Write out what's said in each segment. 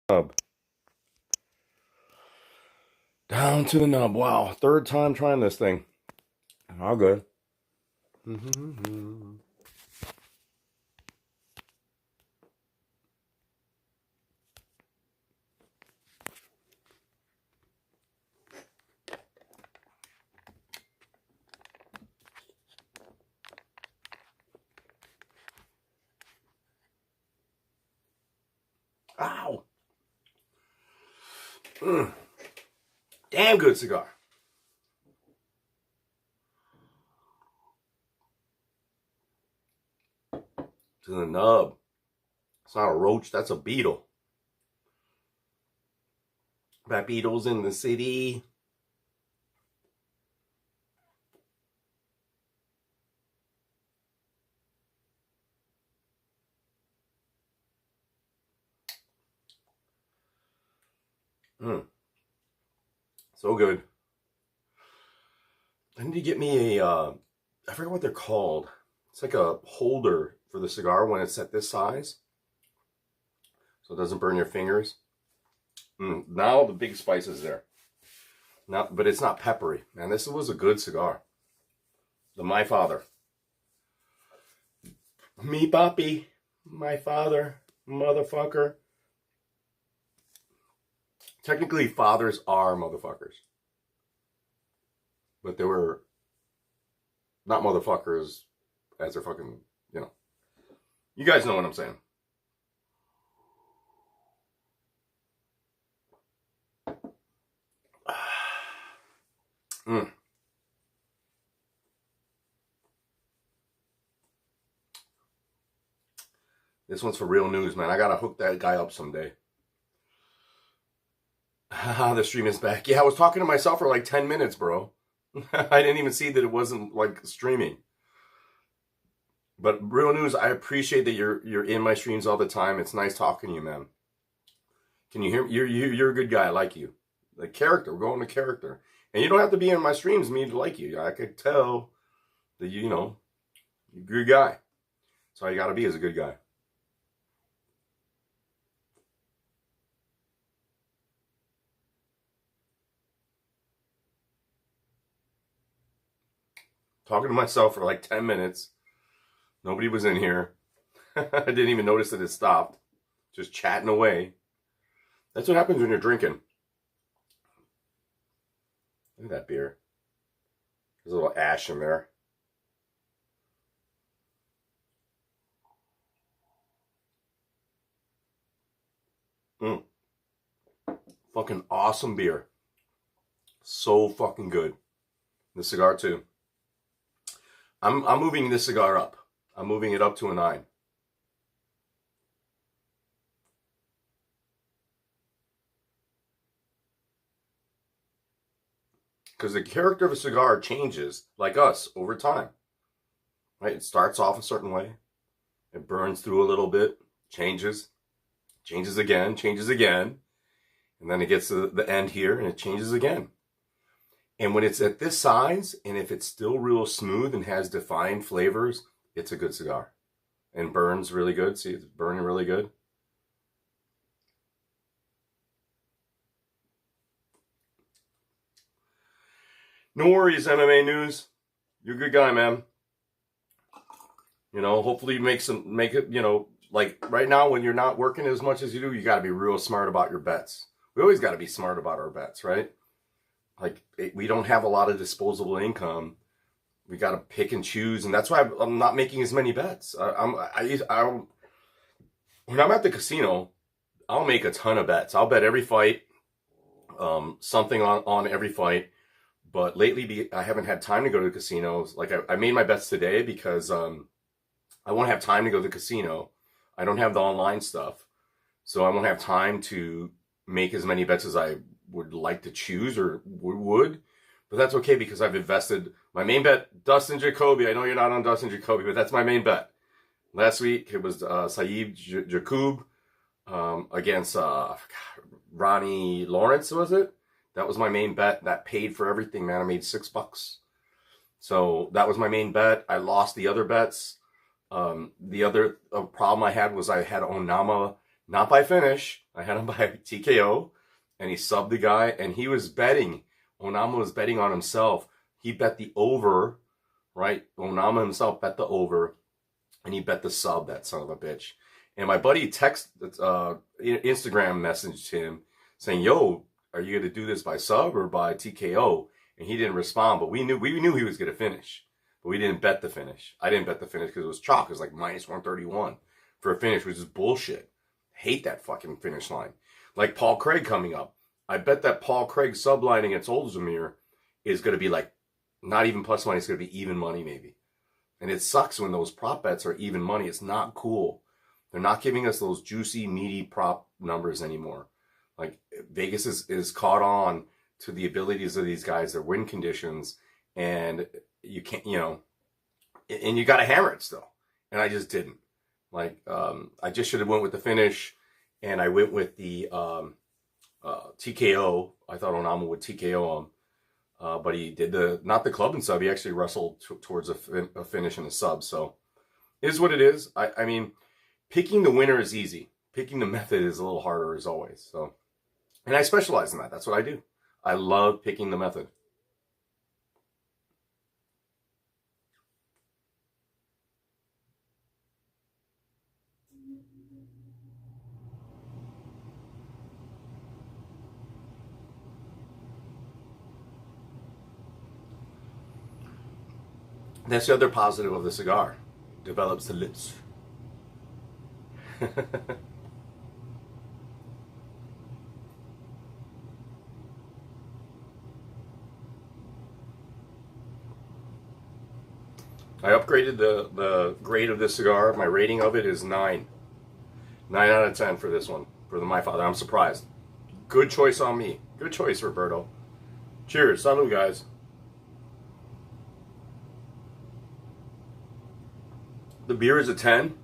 Nub. Down to the nub. Wow, third time trying this thing. All good. Ow. Damn good cigar. To the nub. It's not a roach, that's a beetle. That beetle's in the city. So good. I need to get me I forget what they're called. It's like a holder for the cigar when it's at this size, so it doesn't burn your fingers. Now the big spice is there. Now, but it's not peppery. Man, this was a good cigar. The My Father. Me papi, my father, motherfucker. Technically, fathers are motherfuckers. But they were not motherfuckers as they're fucking, you know. You guys know what I'm saying. This one's for real news, man. I gotta hook that guy up someday. The stream is back. Yeah, I was talking to myself for like 10 minutes, bro. I didn't even see that it wasn't like streaming. But real news, I appreciate that you're in my streams all the time. It's nice talking to you, man. Can you hear me? You're a good guy. I like you. The character. We're going to character. And you don't have to be in my streams for me to like you. I could tell that you're a good guy. That's all you got to be, is a good guy. Talking to myself for like 10 minutes. Nobody was in here. I didn't even notice that it stopped. Just chatting away. That's what happens when you're drinking. Look at that beer. There's a little ash in there. Fucking awesome beer. So fucking good. The cigar too. I'm moving this cigar up. I'm moving it up to a 9. Because the character of a cigar changes, like us, over time. Right? It starts off a certain way. It burns through a little bit. Changes again. And then it gets to the end here, and it changes again. And when it's at this size, and if it's still real smooth and has defined flavors, it's a good cigar. And burns really good. See, it's burning really good. No worries, MMA News. You're a good guy, man. Hopefully you make it, like right now when you're not working as much as you do, you got to be real smart about your bets. We always got to be smart about our bets, right? Like, we don't have a lot of disposable income. We got to pick and choose, and that's why I'm not making as many bets. When I'm at the casino, I'll make a ton of bets. I'll bet every fight, something on every fight. But lately, I haven't had time to go to the casinos. Like, I made my bets today because I won't have time to go to the casino. I don't have the online stuff, so I won't have time to make as many bets as I would like to choose or would. But that's okay because I've invested. My main bet, Dustin Jacoby. I know you're not on Dustin Jacoby, but that's my main bet. Last week, it was Saeed Jacoub against Ronnie Lawrence, was it? That was my main bet. That paid for everything, man. I made $6. So that was my main bet. I lost the other bets. The other problem I had was I had Onama Not by finish. I had him by TKO, and he subbed the guy, and he was betting. Onama was betting on himself. He bet the over, right? Onama himself bet the over, and he bet the sub, that son of a bitch. And my buddy Instagram messaged him saying, yo, are you going to do this by sub or by TKO? And he didn't respond, but we knew he was going to finish. But we didn't bet the finish. I didn't bet the finish because it was chalk. It was like minus 131 for a finish, which is bullshit. Hate that fucking finish line. Like Paul Craig coming up. I bet that Paul Craig subline against Oldemir is going to be like not even plus money. It's going to be even money maybe. And it sucks when those prop bets are even money. It's not cool. They're not giving us those juicy, meaty prop numbers anymore. Like Vegas is caught on to the abilities of these guys, their win conditions, and you can't, and you got to hammer it still. And I just didn't. Like, I just should have went with the finish, and I went with the TKO. I thought Onama would TKO him, but he did not the club and sub. He actually wrestled towards a finish and a sub. So, it is what it is. I mean, picking the winner is easy. Picking the method is a little harder as always. So, and I specialize in that. That's what I do. I love picking the method. That's the other positive of the cigar. Develops the lips. I upgraded the grade of this cigar. My rating of it is 9. 9 out of 10 for this one. For the My Father. I'm surprised. Good choice on me. Good choice, Roberto. Cheers. Salud, guys. The beer is a 10.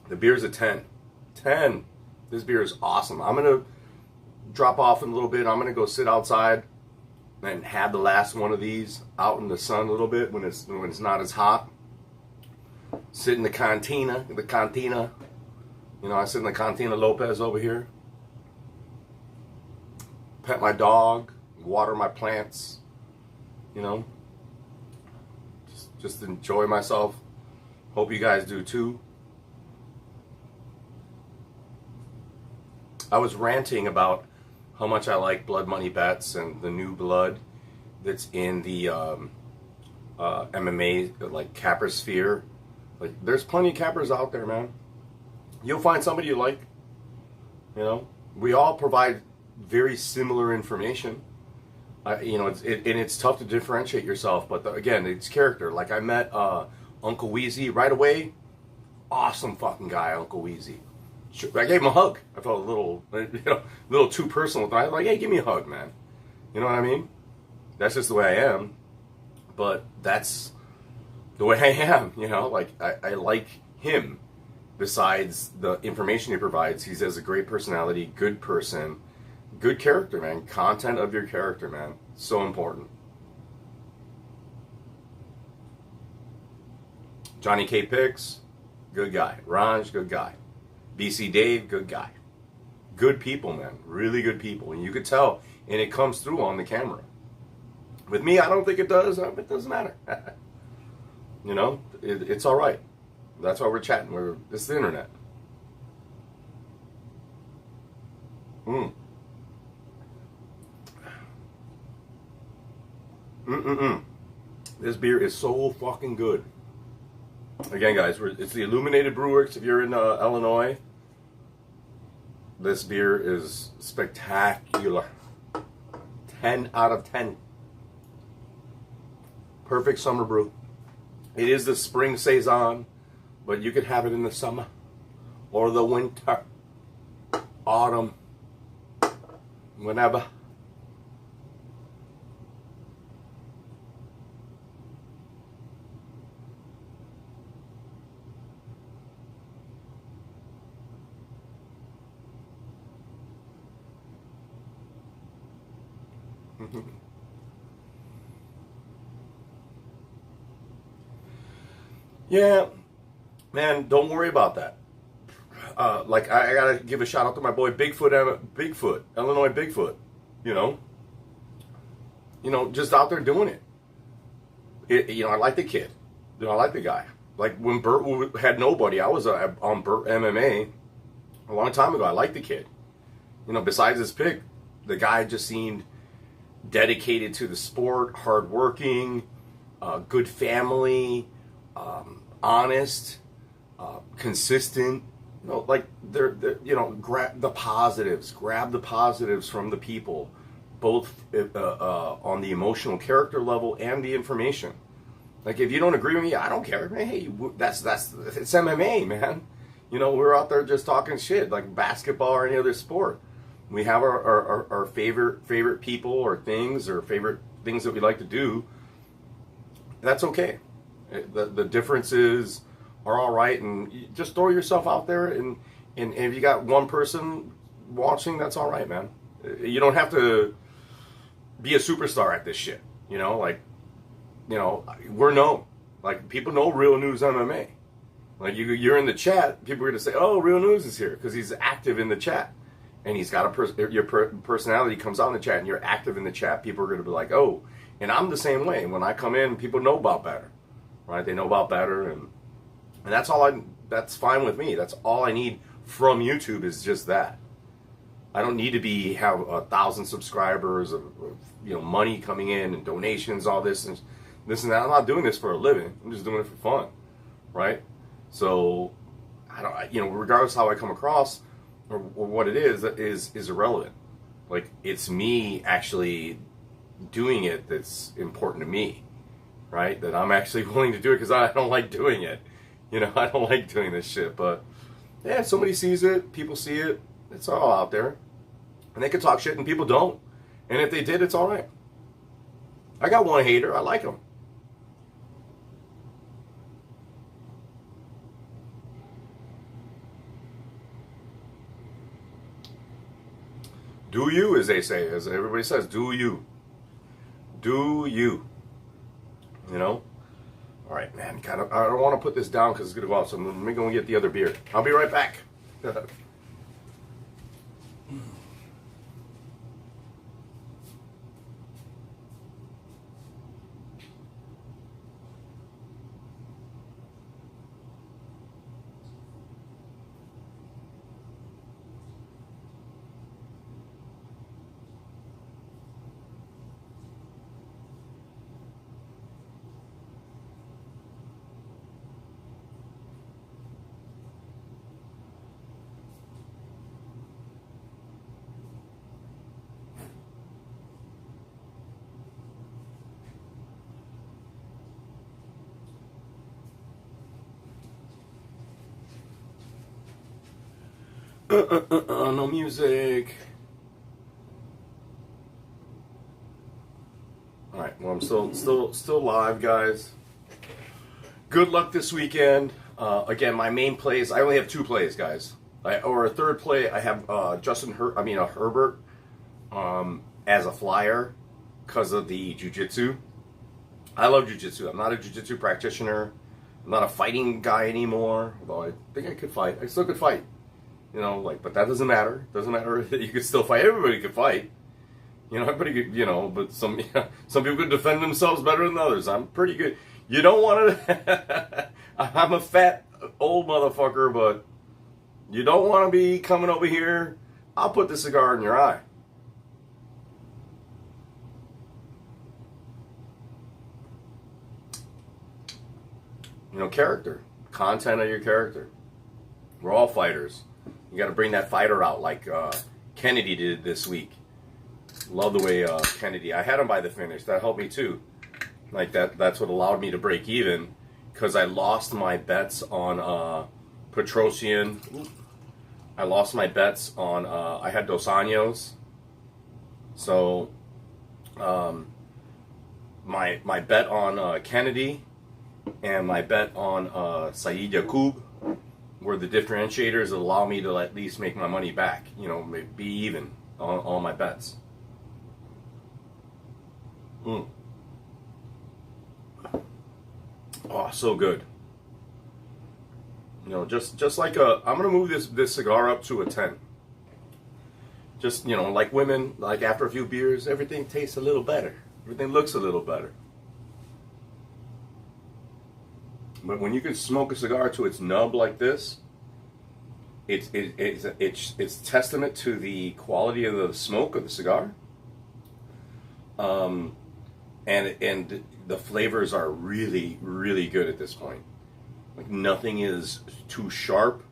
The beer is a 10. 10. This beer is awesome. I'm going to drop off in a little bit. I'm going to go sit outside and have the last one of these out in the sun a little bit when it's not as hot. Sit in the cantina. I sit in the Cantina Lopez over here. Pet my dog. Water my plants. Just enjoy myself. Hope you guys do too. I was ranting about how much I like Blood Money Bets and the new blood that's in the MMA, like capper sphere. Like, there's plenty of cappers out there, man. You'll find somebody you like. We all provide very similar information. It's tough to differentiate yourself, but again, it's character. Like, I met Uncle Weezy right away. Awesome fucking guy, Uncle Weezy. I gave him a hug. I felt a little too personal. I was like, hey, give me a hug, man. You know what I mean? That's just the way I am. But that's the way I am, Like, I like him. Besides the information he provides, he has a great personality, good person, good character, man. Content of your character, man. So important. Johnny K. Picks, good guy. Ranj, good guy. BC Dave, good guy. Good people, man. Really good people. And you could tell, and it comes through on the camera. With me, I don't think it does. It doesn't matter. It's all right. That's why we're chatting. This is the internet. This beer is so fucking good. Again, guys, it's the Illuminated Brewworks. If you're in Illinois, this beer is spectacular. 10 out of 10. Perfect summer brew. It is the spring saison, but you could have it in the summer or the winter, autumn, whenever. Yeah, man, don't worry about that. like I gotta give a shout out to my boy Bigfoot, Illinois Bigfoot. You know, just out there doing it. I like the kid. I like the guy. Like when Burt had nobody, I was on Burt MMA a long time ago. I liked the kid. Besides his pick, the guy just seemed dedicated to the sport, hardworking, good family, honest, consistent. Grab the positives. Grab the positives from the people, both on the emotional character level and the information. Like if you don't agree with me, I don't care. Hey, it's MMA, man. We're out there just talking shit like basketball or any other sport. We have our favorite people or favorite things that we like to do. That's okay. The differences are all right, and you just throw yourself out there. And if you got one person watching, that's all right, man. You don't have to be a superstar at this shit. We're known. Like people know Real News MMA. Like you're in the chat, people are gonna say, "Oh, Real News is here," because he's active in the chat. And he's got your personality comes out in the chat, and you're active in the chat. People are going to be like, oh, and I'm the same way. When I come in, people know about Batter, right? They know about Batter, and that's fine with me. That's all I need from YouTube is just that. I don't need to have 1,000 subscribers, of money coming in and donations, all this and that. I'm not doing this for a living. I'm just doing it for fun, right? So I don't, regardless how I come across. Or what it is irrelevant. Like it's me actually doing it that's important to me, right? That I'm actually willing to do it because I don't like doing it. I don't like doing this shit. But yeah, if somebody sees it, people see it. It's all out there, and they can talk shit, and people don't. And if they did, it's all right. I got one hater. I like him. Do you, as they say, as everybody says, do you. Do you. All right, man. I don't want to put this down because it's going to go out, so let me go and get the other beer. I'll be right back. No music. All right. Well, I'm still live, guys. Good luck this weekend. Again, my main plays. I only have 2 plays, guys. Or a third play. I have Herbert as a flyer because of the jiu-jitsu. I love jiu-jitsu. I'm not a jiu-jitsu practitioner. I'm not a fighting guy anymore. Although I think I could fight. I still could fight. But that doesn't matter. Doesn't matter. You could still fight. Everybody could fight. Everybody could, but some people could defend themselves better than others. I'm pretty good. You don't want to, I'm a fat old motherfucker, but you don't want to be coming over here. I'll put the cigar in your eye. Character. Content of your character. We're all fighters. You got to bring that fighter out like Kennedy did this week. Love the way Kennedy. I had him by the finish. That helped me too. Like that's what allowed me to break even because I lost my bets on Petrosian. I lost my bets on I had Dos Anjos. So my bet on Kennedy and my bet on Saeed Yakub were the differentiators that allow me to at least make my money back, be even on all my bets. Oh, so good. You know, just like a, I'm gonna move this cigar up to a 10. Just, you know, like women, like after a few beers, everything tastes a little better. Everything looks a little better. But when you can smoke a cigar to its nub like this, it's testament to the quality of the smoke of the cigar. Um, and the flavors are really, really good at this point. Like nothing is too sharp,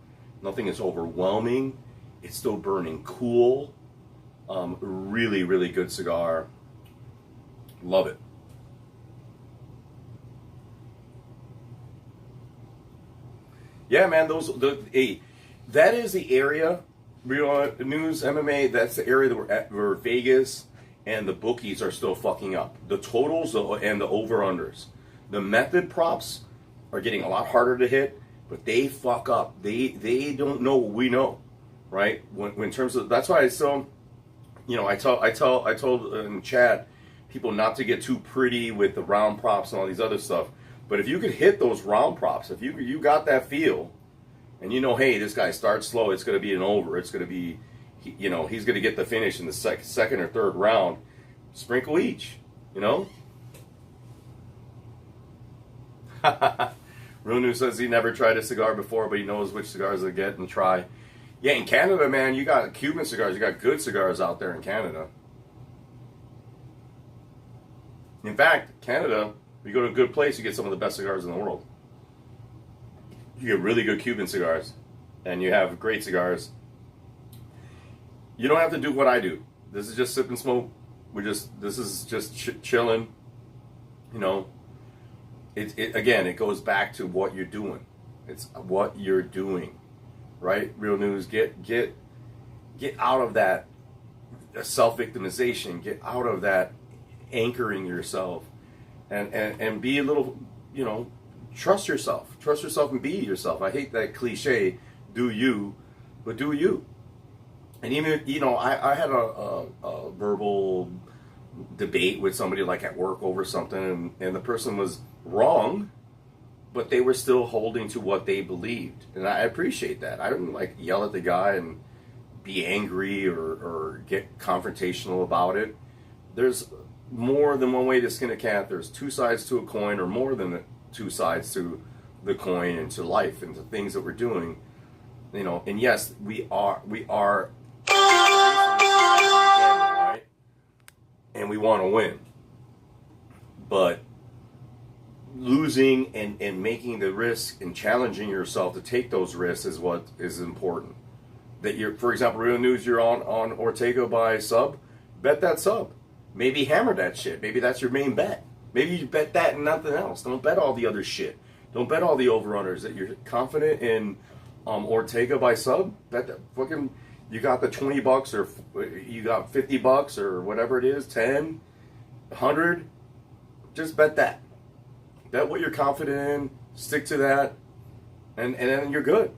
nothing is overwhelming. It's still burning cool. Really, really good cigar. Love it. Yeah, man. That is the area. Real News MMA. That's the area that we're at. Where Vegas and the bookies are still fucking up. The totals and the over unders. The method props are getting a lot harder to hit, but they fuck up. They don't know what we know, right? When in terms of, that's why I still, you know, I told in chat people not to get too pretty with the round props and all these other stuff. But if you could hit those round props, if you got that feel, and you know, hey, this guy starts slow, it's going to be an over, it's going to be, you know, he's going to get the finish in the second or third round. Sprinkle each, you know. Runu says he never tried a cigar before, but he knows which cigars to get and try. Yeah, in Canada, man, you got Cuban cigars. You got good cigars out there in Canada. In fact, Canada, if you go to a good place, you get some of the best cigars in the world. You get really good Cuban cigars, and you have great cigars. You don't have to do what I do. This is just sip and smoke. This is just chilling. You know, again, it goes back to what you're doing. It's what you're doing, right? Real News. Get out of that self-victimization. Get out of that anchoring yourself, and be a little, you know, trust yourself and be yourself. I hate that cliche, do you, but do you. And even, you know, I had a verbal debate with somebody like at work over something, and the person was wrong, but they were still holding to what they believed, and I appreciate that. I didn't like yell at the guy and be angry or get confrontational about it. There's more than one way to skin a cat. There's two sides to a coin, or more than two sides to the coin, and to life and to things that we're doing, you know. And yes, we are right? And we want to win, but losing and making the risk and challenging yourself to take those risks is what is important. That you're, for example, Real News, you're on Ortega by sub, bet that sub. Maybe hammer that shit. Maybe that's your main bet. Maybe you bet that and nothing else. Don't bet all the other shit. Don't bet all the over-runners. That you're confident in Ortega by sub. Bet that fucking, you got the $20 or you got $50 or whatever it is, 10, 100. Just bet that. Bet what you're confident in. Stick to that, and then you're good.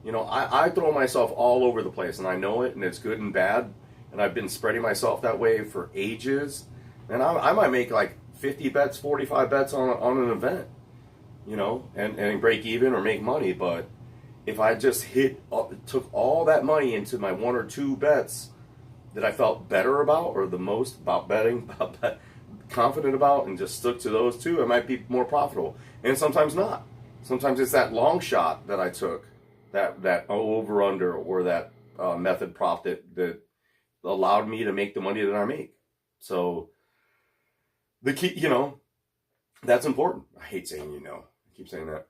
You know, I throw myself all over the place, and I know it, and it's good and bad. And I've been spreading myself that way for ages. And I might make like 50 bets, 45 bets on an event, you know, and break even or make money. But if I just took all that money into my one or two bets that I felt better about, or the most about betting, confident about, and just stuck to those two, it might be more profitable. And sometimes not. Sometimes it's that long shot that I took, that over under, or that method prop that allowed me to make the money that I make. So the key, you know, that's important. I hate saying, you know, I keep saying that.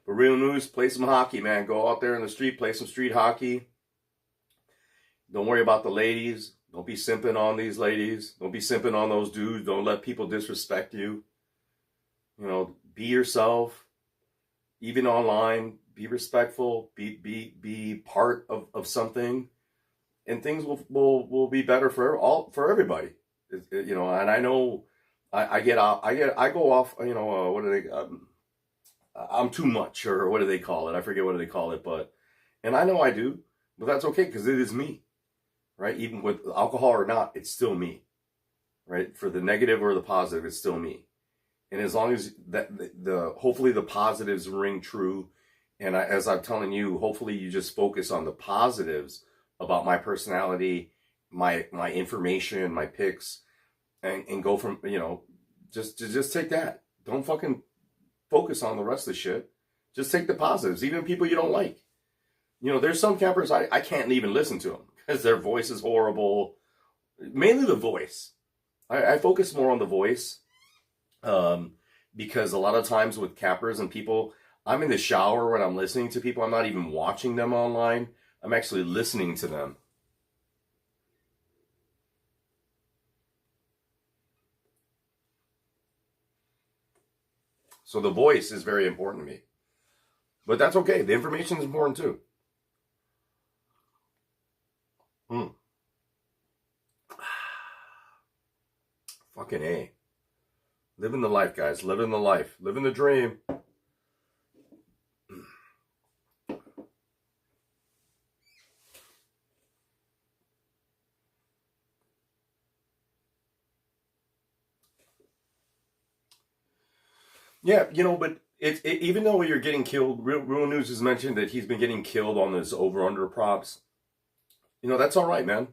But Real News, play some hockey, man. Go out there in the street, play some street hockey. Don't worry about the ladies. Don't be simping on these ladies. Don't be simping on those dudes. Don't let people disrespect you. You know, be yourself. Even online, be respectful. Be part of something, and things will be better for everybody. You know, and I know I go off. You know, what do they? I'm too much, or what do they call it? I forget what do they call it, but And I know I do, but that's okay because it is me, right? Even with alcohol or not, it's still me, right? For the negative or the positive, it's still me. And as long as the hopefully the positives ring true, and as I'm telling you, hopefully you just focus on the positives about my personality, my information, my picks, and go from, just take that. Don't fucking focus on the rest of the shit. Just take the positives, even people you don't like. There's some campers I can't even listen to them because their voice is horrible. Mainly the voice. I focus more on the voice, because a lot of times with campers and people, I'm in the shower when I'm listening to people. I'm not even watching them online. I'm actually listening to them. So the voice is very important to me. But that's okay. The information is important too. Hmm. Fucking A. Living the life, guys. Living the life. Living the dream. Yeah, but even though you're getting killed, Real News has mentioned that he's been getting killed on this over-under props. That's all right, man.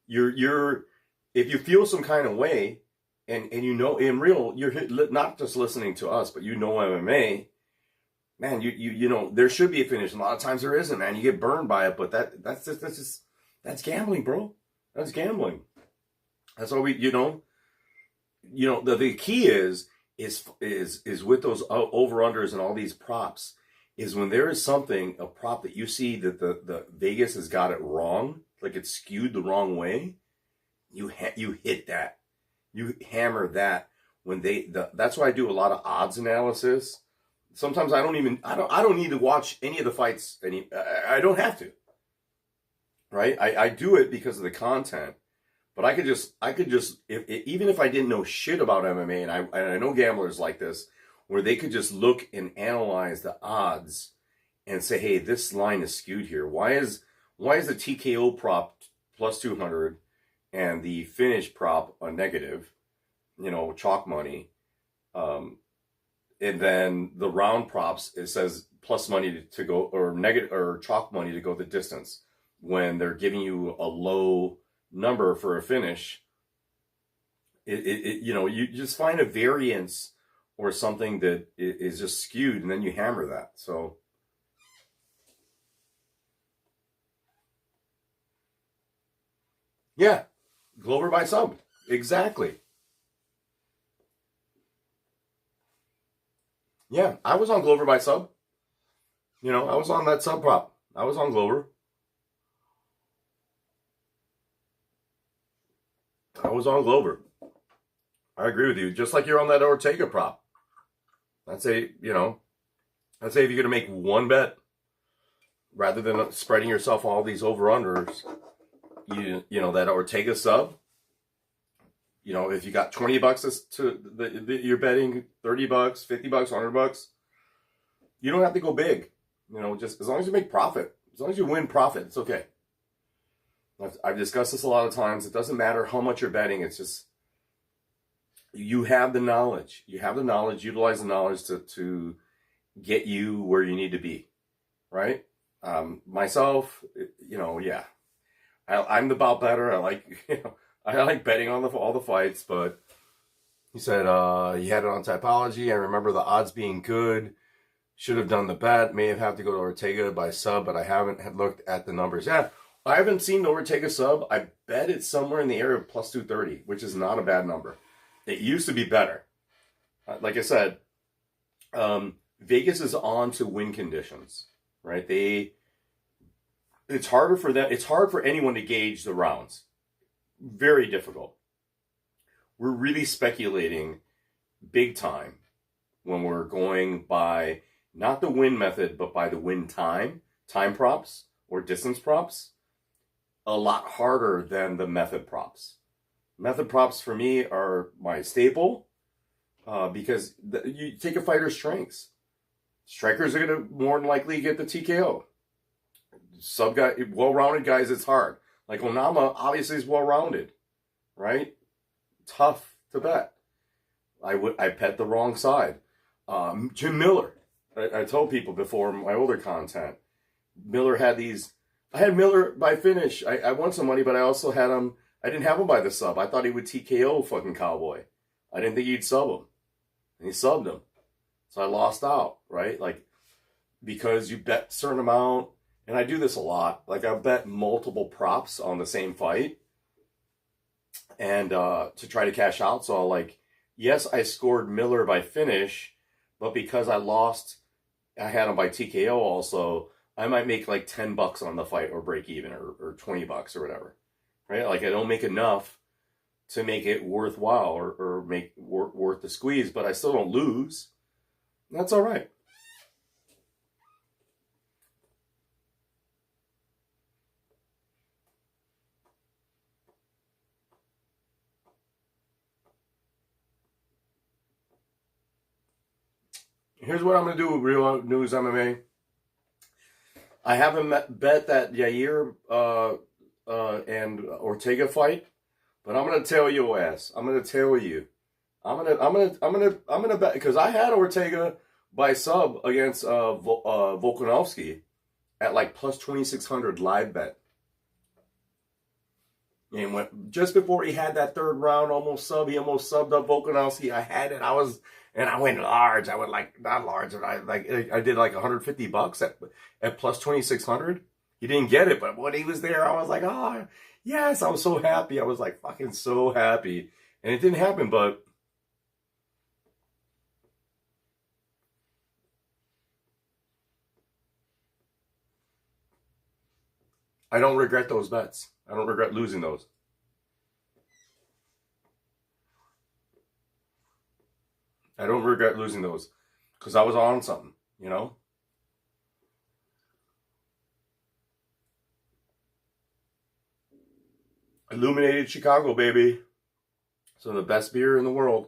You're if you feel some kind of way, and in real, you're not just listening to us, but MMA, man. There should be a finish. A lot of times there isn't, man. You get burned by it, but that's gambling, bro. That's gambling. That's all the key is with those over unders and all these props, is when there is a prop that you see that the Vegas has got it wrong, like it's skewed the wrong way, you hit that, you hammer that. That's why I do a lot of odds analysis. Sometimes I don't need to watch any of the fights. I don't have to, right? I do it because of the content. But I could just, even if I didn't know shit about MMA, and I know gamblers like this, where they could just look and analyze the odds and say, hey, this line is skewed here. Why is the TKO prop plus 200 and the finish prop a negative, chalk money, and then the round props, it says plus money to go, or negative, or chalk money to go the distance, when they're giving you a low number for a finish. You just find a variance or something that is just skewed, and then you hammer that. So yeah, Glover by sub, exactly. Yeah, I was on Glover by sub. I was on that sub prop. I was on Glover. I was on Glover. I agree with you. Just like you're on that Ortega prop. I'd say if you're going to make one bet, rather than spreading yourself all these over-unders, that Ortega sub, if you got $20 you're betting, $30, $50, $100, you don't have to go big. Just as long as you make profit, as long as you win profit, it's okay. I've discussed this a lot of times. It doesn't matter how much you're betting. It's just, you have the knowledge. Utilize the knowledge to get you where you need to be, right? Myself, yeah. I'm the bout better. I like betting on all the fights, but he said he had it on Typology. I remember the odds being good. Should have done the bet. May have had to go to Ortega by sub, but I haven't looked at the numbers. Yeah, I haven't seen the Ortega sub. I bet it's somewhere in the area of plus 230, which is not a bad number. It used to be better. Like I said, Vegas is on to win conditions, right? It's harder for them. It's hard for anyone to gauge the rounds. Very difficult. We're really speculating big time when we're going by not the win method, but by the win time props or distance props. A lot harder than the method props. Method props for me are my staple, because you take a fighter's strengths. Strikers are going to more than likely get the TKO. Sub guy, well-rounded guys, it's hard. Like Onama, obviously is well-rounded, right? Tough to bet. I bet the wrong side. Jim Miller. I told people before my older content. Miller had these. I had Miller by finish. I won some money, but I also had him. I didn't have him by the sub. I thought he would TKO fucking Cowboy. I didn't think he'd sub him, and he subbed him. So I lost out, right? Like, because you bet a certain amount, and I do this a lot. Like, I bet multiple props on the same fight, and to try to cash out. So I'll like, yes, I scored Miller by finish, but because I lost, I had him by TKO also. I might make like $10 on the fight or break even or $20 or whatever, right? Like I don't make enough to make it worthwhile or make worth the squeeze, but I still don't lose. That's all right. Here's what I'm going to do with Real News MMA. I haven't bet that Yair and Ortega fight, but I'm gonna tell your ass. I'm gonna tell you. I'm gonna bet because I had Ortega by sub against Volkanovski at like plus 2,600 live bet. And when, just before he had that third round he almost subbed up Volkanovski. I had it. I went large. I went like, not large, but I did like $150 at plus 2,600. He didn't get it, but when he was there, I was like, oh, yes, I was so happy. I was like fucking so happy. And it didn't happen, but I don't regret those bets. I don't regret losing those. I don't regret losing those because I was on something, you know? Illuminated Chicago, baby. Some of the best beer in the world.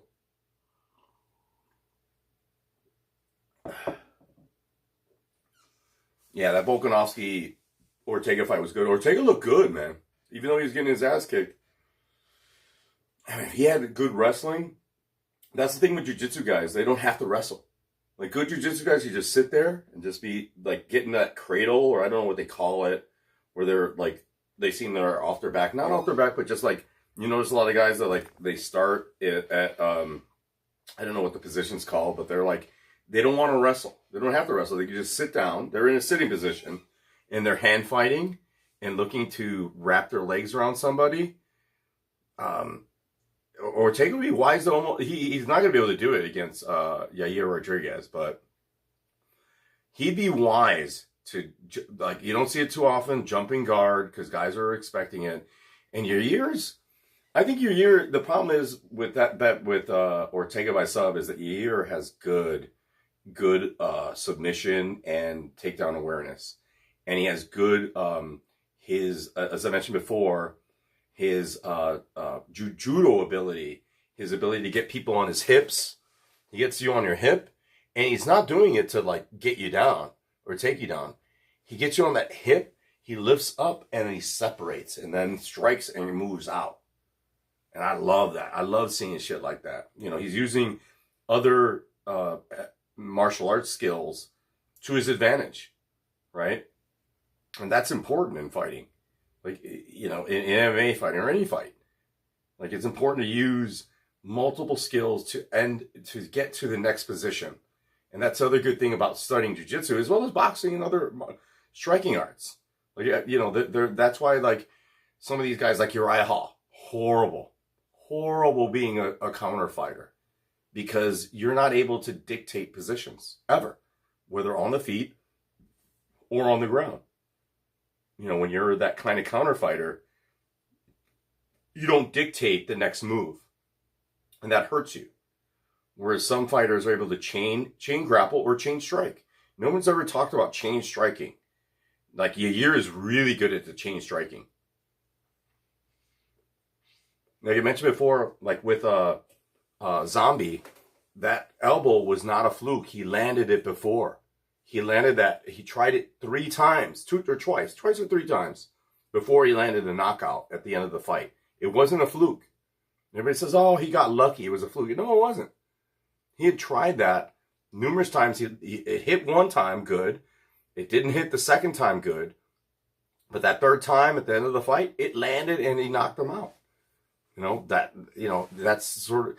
Yeah, that Volkanovski Ortega fight was good. Ortega looked good, man. Even though he was getting his ass kicked. I mean, if he had good wrestling, that's the thing with jiu-jitsu guys. They don't have to wrestle. Like good jiu-jitsu guys, you just sit there and just be like getting that cradle, or I don't know what they call it, where they're like, they seem they're off their back. Not off their back, but just like, you notice a lot of guys that like, they start at I don't know what the position's called, but they're like, they don't want to wrestle. They don't have to wrestle. They can just sit down. They're in a sitting position and they're hand fighting and looking to wrap their legs around somebody. Ortega would be wise to almost, he's not going to be able to do it against Yair Rodriguez, but he'd be wise to, like, you don't see it too often, jumping guard, because guys are expecting it. And I think Yair, the problem is with that bet with Ortega by sub is that Yair has good submission and takedown awareness. And he has good, as I mentioned before, his judo ability, his ability to get people on his hips. He gets you on your hip, and he's not doing it to like get you down or take you down. He gets you on that hip, he lifts up, and then he separates, and then strikes and moves out. And I love that. I love seeing shit like that. You know, he's using other martial arts skills to his advantage, right? And that's important in fighting. Like, you know, in MMA fighting or any fight, like it's important to use multiple skills to get to the next position. And that's the other good thing about studying jiu-jitsu as well as boxing and other striking arts. Like, you know, that's why like some of these guys like Uriah Hall, horrible being a counter fighter, because you're not able to dictate positions ever, whether on the feet or on the ground. You know, when you're that kind of counter fighter, you don't dictate the next move. And that hurts you. Whereas some fighters are able to chain grapple or chain strike. No one's ever talked about chain striking. Like Yair is really good at the chain striking. Now you mentioned before, like with Zombie, that elbow was not a fluke. He landed it before. he landed that. He tried it 3 times, twice or 3 times before he landed the knockout at the end of the fight. It wasn't a fluke. Everybody says, "Oh, he got lucky. It was a fluke." No, it wasn't. He had tried that numerous times. It hit one time, good. It didn't hit the second time, good. But that third time at the end of the fight, it landed and he knocked him out. That's sort of,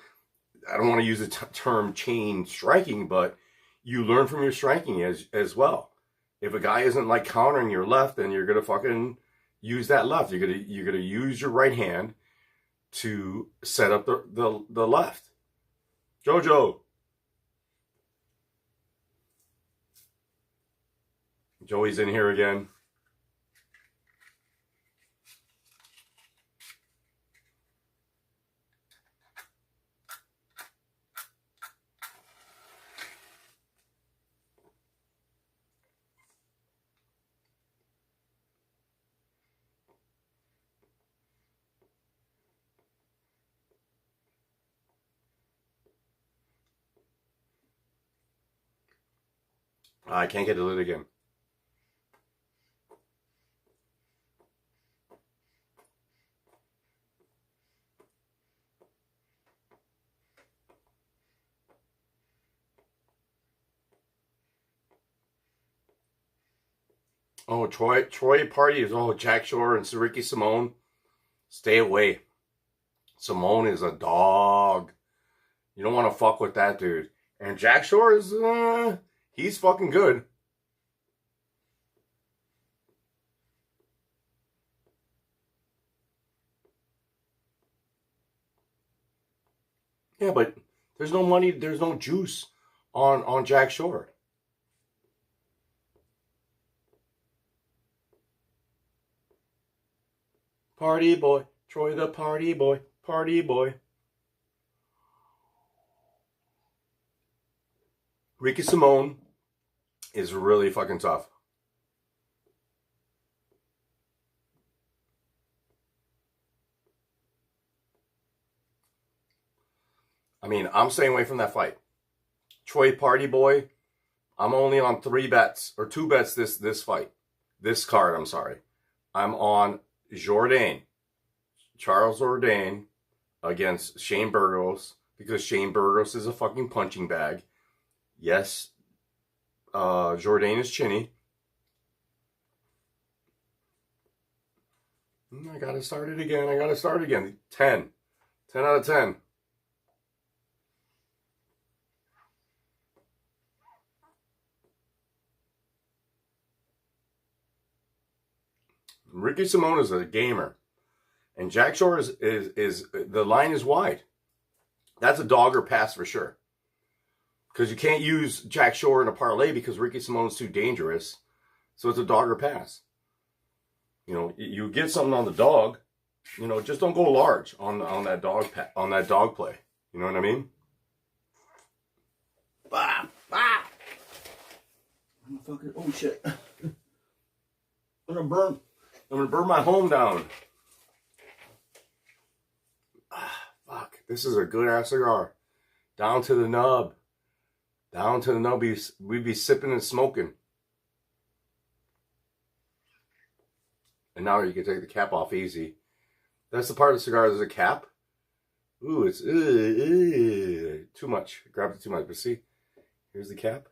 I don't want to use the term chain striking, but you learn from your striking as well. If a guy isn't like countering your left, then you're gonna fucking use that left. You're gonna use your right hand to set up the left. Jojo. Joey's in here again. I can't get the lid again. Oh, Troy Party is Jack Shore and Ricky Simone. Stay away. Simone is a dog. You don't want to fuck with that dude. And Jack Shore is, he's fucking good. Yeah, but there's no money, there's no juice on Jack Shore. Party boy, Troy the party boy, party boy. Ricky Simone is really fucking tough. I mean, I'm staying away from that fight. Troy Party Boy, I'm only on 2 bets this fight. This card, I'm sorry. I'm on Jourdain, Charles Jourdain against Shane Burgos, because Shane Burgos is a fucking punching bag. Yes, Jourdain is chinny. I gotta start it again. 10 out of 10. Ricky Simone is a gamer, and Jack Shore is the line is wide. That's a dog or pass for sure. Because you can't use Jack Shore in a parlay because Ricky Simone's too dangerous. So it's a dog or pass. You get something on the dog. Just don't go large on that dog play. You know what I mean? Bah, bah. Oh shit! I'm gonna burn my home down. Fuck! This is a good ass cigar. Down to the nub. We'd be sipping and smoking. And now you can take the cap off easy. That's the part of the cigar, there's a cap. Ooh, it's too much. Grabbed it too much. But see, here's the cap.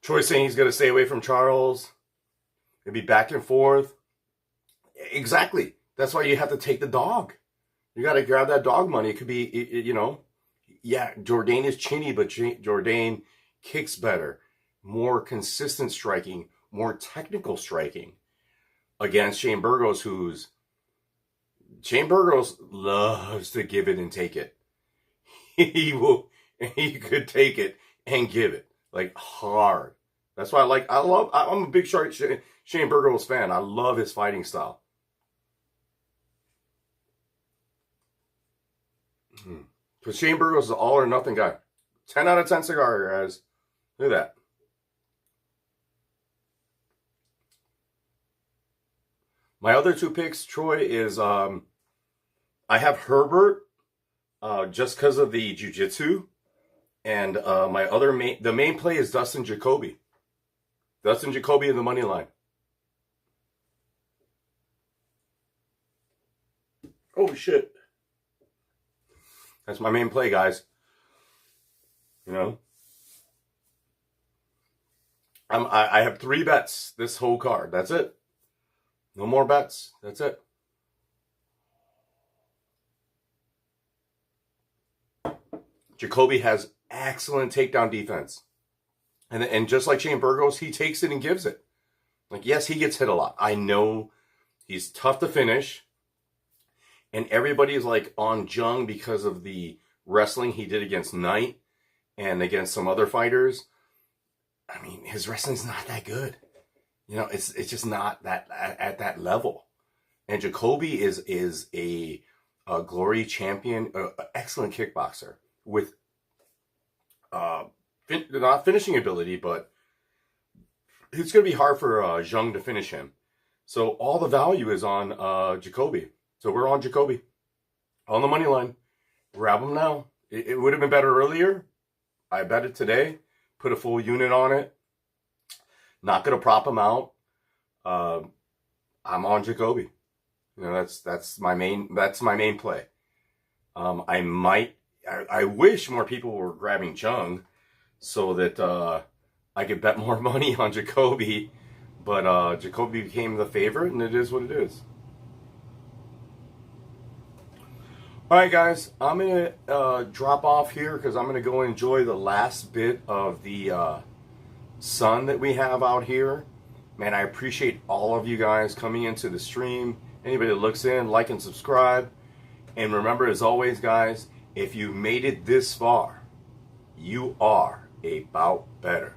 Troy's saying he's going to stay away from Charles. It'd be back and forth. Exactly. That's why you have to take the dog. You got to grab that dog money. It could be, yeah, Jourdain is chinny, but Jourdain kicks better. More consistent striking, more technical striking against Shane Burgos, Shane Burgos loves to give it and take it. He could take it and give it like hard. That's why I'm a big Shane Burgos fan. I love his fighting style. Because Shane Burgos is an all or nothing guy. 10 out of 10 cigar, guys. Look at that. My other 2 picks, Troy, is I have Herbert just because of the jiu-jitsu. And the main play is Dustin Jacoby. Dustin Jacoby in the money line. Oh shit. That's my main play, guys. You know, I have 3 bets this whole card. That's it. No more bets. That's it. Jacoby has excellent takedown defense. And just like Shane Burgos, he takes it and gives it. Like, yes, he gets hit a lot. I know he's tough to finish. And everybody's like on Jung because of the wrestling he did against Knight and against some other fighters. I mean, his wrestling's not that good. You know, it's just not that at that level. And Jacoby is a glory champion, excellent kickboxer with not finishing ability, but it's going to be hard for Zhang to finish him. So all the value is on Jacoby. So we're on Jacoby on the money line. Grab him now. It would have been better earlier. I bet it today. Put a full unit on it. Not going to prop him out. I'm on Jacoby. You know, that's my main play. I wish more people were grabbing Chung so that I could bet more money on Jacoby, but Jacoby became the favorite, and it is what it is. All right, guys, I'm going to drop off here because I'm going to go enjoy the last bit of the sun that we have out here. Man, I appreciate all of you guys coming into the stream. Anybody that looks in, like and subscribe. And remember, as always, guys, if you made it this far, you are about better.